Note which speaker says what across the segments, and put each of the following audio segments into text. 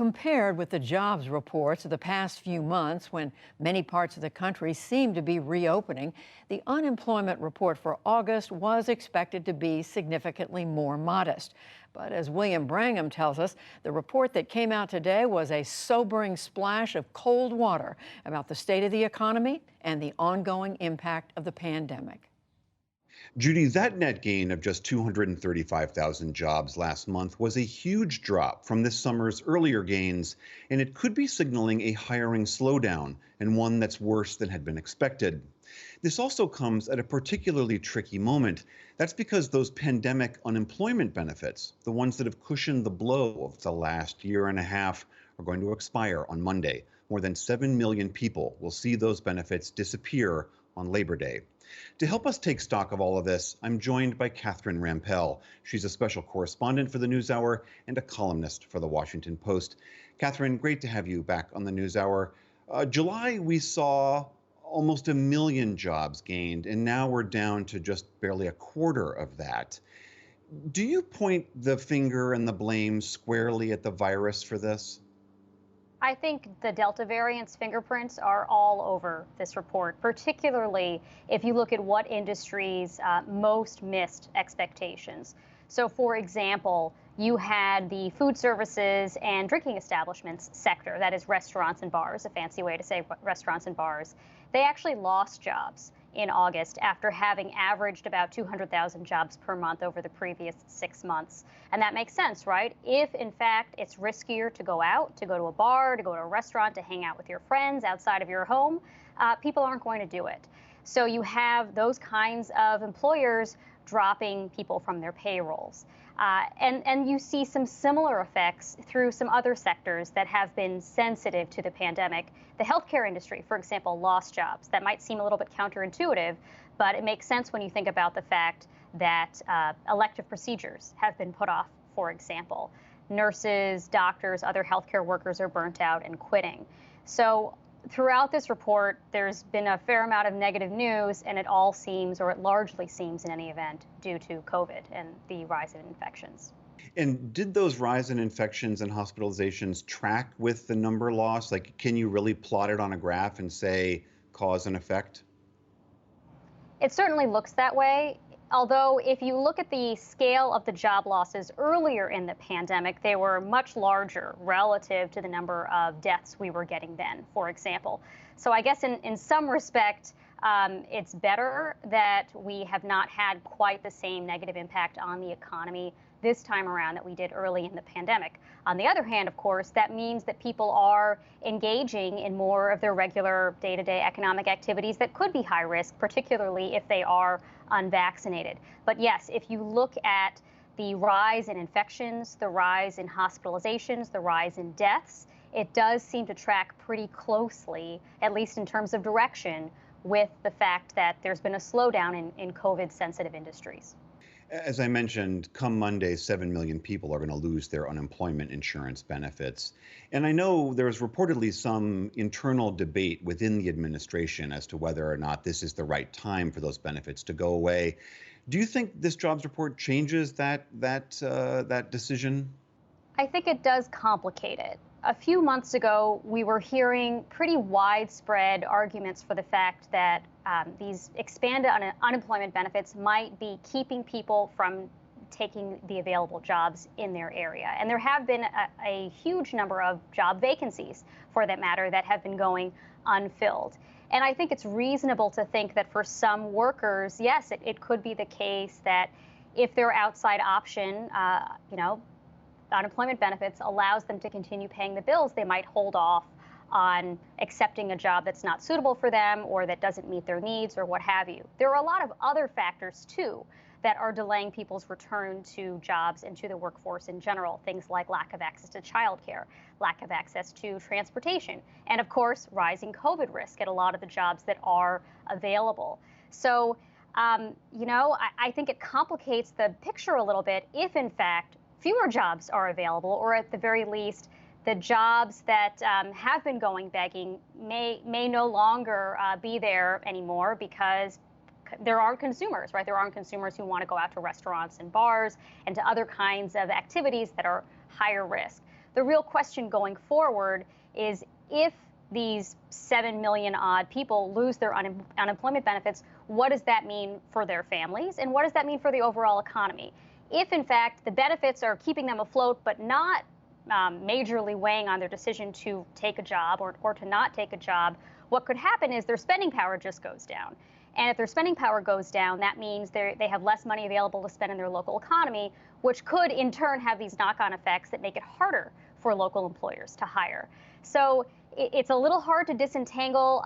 Speaker 1: Compared with the jobs reports of the past few months, when many parts of the country seem to be reopening, the unemployment report for August was expected to be significantly more modest. But as William Brangham tells us, the report that came out today was a sobering splash of cold water about the state of the economy and the ongoing impact of the pandemic.
Speaker 2: Judy, that net gain of just 235,000 jobs last month was a huge drop from this summer's earlier gains, and it could be signaling a hiring slowdown, and one that's worse than had been expected. This also comes at a particularly tricky moment. That's because those pandemic unemployment benefits, the ones that have cushioned the blow of the last year and a half, are going to expire on Monday. More than 7 million people will see those benefits disappear on Labor Day. To help us take stock of all of this, I'm joined by Catherine Rampell. She's a special correspondent for the NewsHour and a columnist for the Washington Post. Catherine, great to have you back on the NewsHour. July, we saw almost 1 million jobs gained, and now we're down to just barely a quarter of that. Do you point the finger and the blame squarely at the virus for this?
Speaker 3: I think the Delta variant's fingerprints are all over this report, particularly if you look at what industries most missed expectations. So, for example, you had the food services and drinking establishments sector, that is restaurants and bars, a fancy way to say restaurants and bars. They actually lost jobs in August after having averaged about 200,000 jobs per month over the previous 6 months. And that makes sense, right? If, in fact, it's riskier to go out, to go to a bar, to go to a restaurant, to hang out with your friends outside of your home, people aren't going to do it. So you have those kinds of employers dropping people from their payrolls. And you see some similar effects through some other sectors that have been sensitive to the pandemic. The healthcare industry, for example, lost jobs. That might seem a little bit counterintuitive, but it makes sense when you think about the fact that elective procedures have been put off, for example. Nurses, doctors, other healthcare workers are burnt out and quitting. So throughout this report, there's been a fair amount of negative news, and it all seems, or it largely seems in any event, due to COVID and the rise in infections.
Speaker 2: And did those rise in infections and hospitalizations track with the number loss? Like, can you really plot it on a graph and say cause and effect?
Speaker 3: It certainly looks that way. Although, if you look at the scale of the job losses earlier in the pandemic, they were much larger relative to the number of deaths we were getting then, for example. So I guess in some respect, it's better that we have not had quite the same negative impact on the economy this time around that we did early in the pandemic. On the other hand, of course, that means that people are engaging in more of their regular day-to-day economic activities that could be high risk, particularly if they are unvaccinated. But yes, if you look at the rise in infections, the rise in hospitalizations, the rise in deaths, it does seem to track pretty closely, at least in terms of direction, with the fact that there's been a slowdown in COVID-sensitive industries.
Speaker 2: As I mentioned, come Monday, 7 million people are going to lose their unemployment insurance benefits. And I know there's reportedly some internal debate within the administration as to whether or not this is the right time for those benefits to go away. Do you think this jobs report changes that decision?
Speaker 3: I think it does complicate it. A few months ago, we were hearing pretty widespread arguments for the fact that these expanded unemployment benefits might be keeping people from taking the available jobs in their area. And there have been a huge number of job vacancies, for that matter, that have been going unfilled. And I think it's reasonable to think that for some workers, yes, it could be the case that if their outside option, unemployment benefits allows them to continue paying the bills, they might hold off on accepting a job that's not suitable for them or that doesn't meet their needs or what have you. There are a lot of other factors, too, that are delaying people's return to jobs and to the workforce in general. Things like lack of access to childcare, lack of access to transportation, and of course, rising COVID risk at a lot of the jobs that are available. So, I think it complicates the picture a little bit if, in fact, fewer jobs are available, or at the very least, the jobs that have been going begging may no longer be there anymore because there aren't consumers, right? There aren't consumers who want to go out to restaurants and bars and to other kinds of activities that are higher risk. The real question going forward is if these 7 million odd people lose their unemployment benefits, what does that mean for their families? And what does that mean for the overall economy? If, in fact, the benefits are keeping them afloat but not majorly weighing on their decision to take a job or to not take a job, what could happen is their spending power just goes down. And if their spending power goes down, that means they have less money available to spend in their local economy, which could in turn have these knock-on effects that make it harder for local employers to hire. So it's a little hard to disentangle,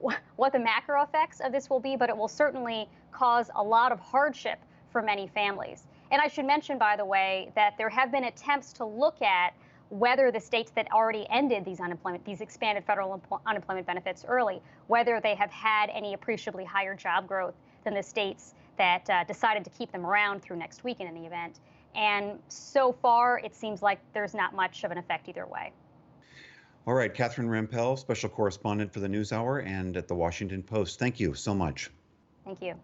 Speaker 3: what the macro effects of this will be, but it will certainly cause a lot of hardship for many families. And I should mention, by the way, that there have been attempts to look at whether the states that already ended these expanded federal unemployment benefits early, whether they have had any appreciably higher job growth than the states that decided to keep them around through next week in any event. And so far, it seems like there's not much of an effect either way.
Speaker 2: All right, Catherine Rampell, special correspondent for the NewsHour and at the Washington Post. Thank you so much.
Speaker 3: Thank you.